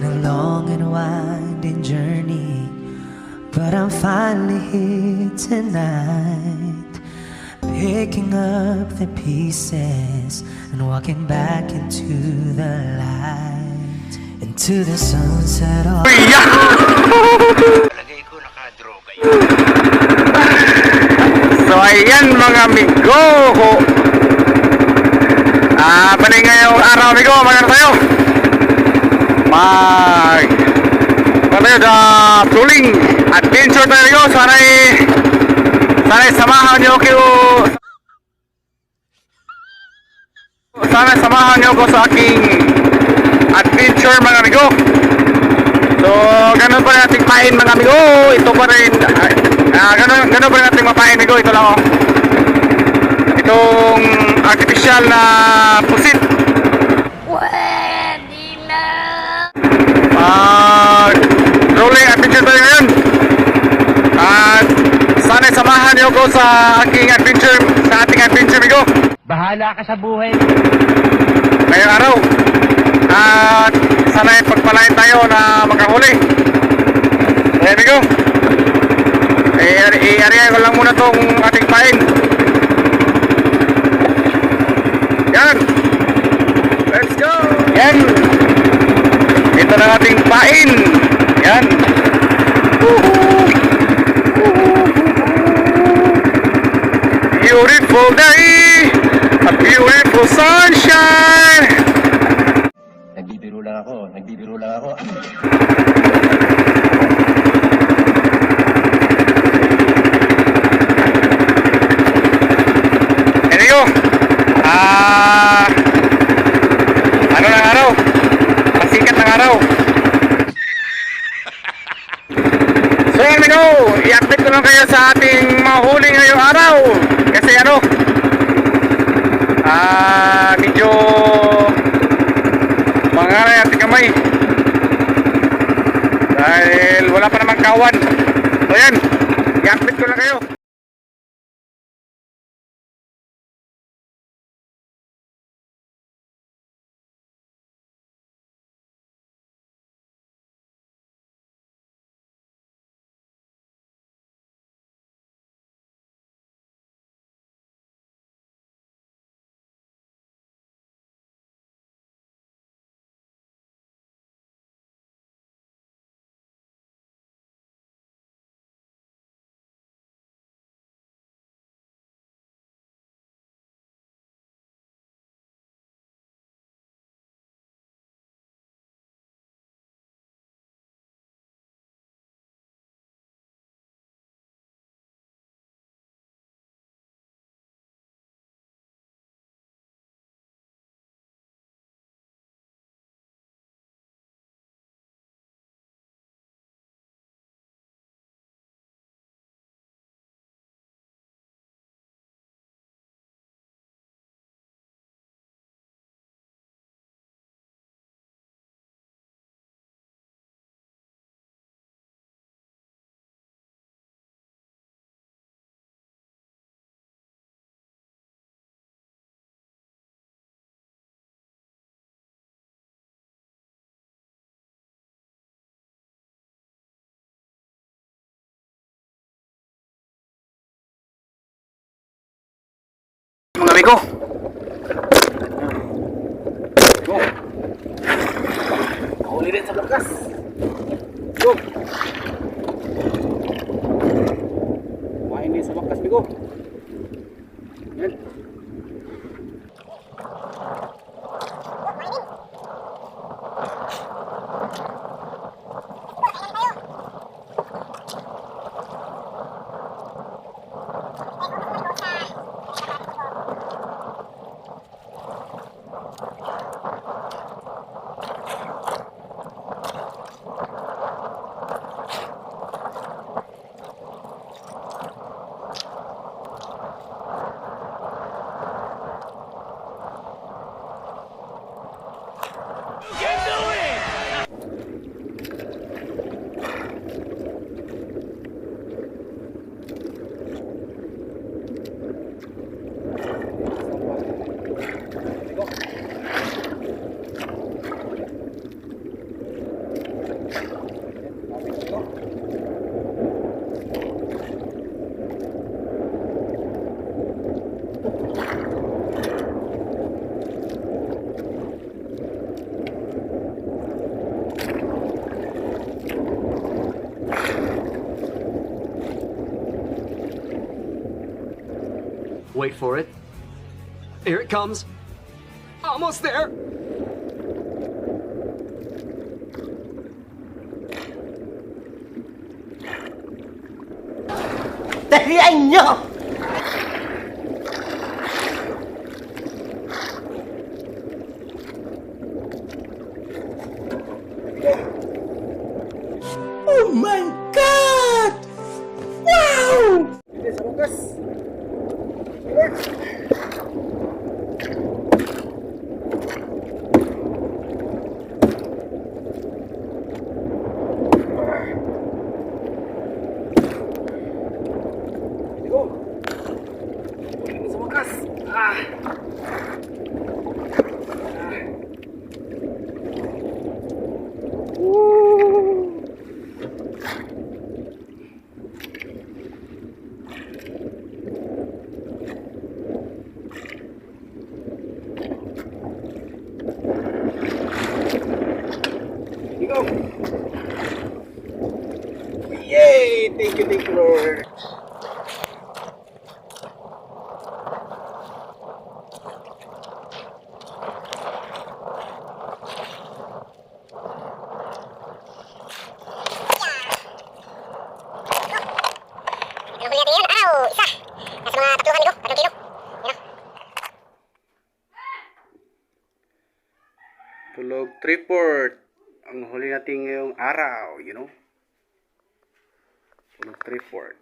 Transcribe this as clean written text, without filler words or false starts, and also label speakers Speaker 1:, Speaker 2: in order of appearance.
Speaker 1: a long and winding journey, but I'm finally here tonight, picking up the pieces and walking back into the light, into the sunset of...
Speaker 2: Palagay ko nakadroga yun. So ayan mga amigo, bali ngayong araw amigo, magano tayo? Tuling adventure tayo amigo. Sana'y samahan nyo ko sa aking adventure mga amigo. So ganun pa rin ating pain mga amigo. Ito pa rin ganun pa rin ating mapain amigo. Ito lang oh, itong artificial na pusit.
Speaker 3: Pwede na.
Speaker 2: Rolling adventure tayo ngayon. At sana'y samahan niyo ko sa ating adventure amigo.
Speaker 4: Bahala ka sa buhay.
Speaker 2: Ngayong araw. At sana'y pagpalain tayo na makahuli. Ayan amigo, i-area ko lang muna tong ating pain. Yan, let's go. Yan, ito na ating pain. Yan. Beautiful day, a beautiful sunshine.
Speaker 4: Nagbibiro lang ako.
Speaker 2: Amigo, ano ng araw? Pasikat ng araw. So amigo, i-update ko lang kayo sa ating mahuli ngayong araw. Kasi medyo mangaray ating kamay dahil wala pa namang kawan. So yan, i-update ko lang kayo. Mga amigo, go. Huli din sa bakas. Go. Kumain din sa bakas amigo. Yan.
Speaker 3: wait for it. Here it comes. Almost there.
Speaker 1: Dalian nyo! Oh my God! Wow!
Speaker 2: Yay! Thank you, Lord.
Speaker 5: Ang huli natin ngayon, araw, isa. Nasa mga 3 kilo, 3 kilo. Yan o.
Speaker 2: Tulog Triport. Ang huli natin ngayong araw, Tulog Triport.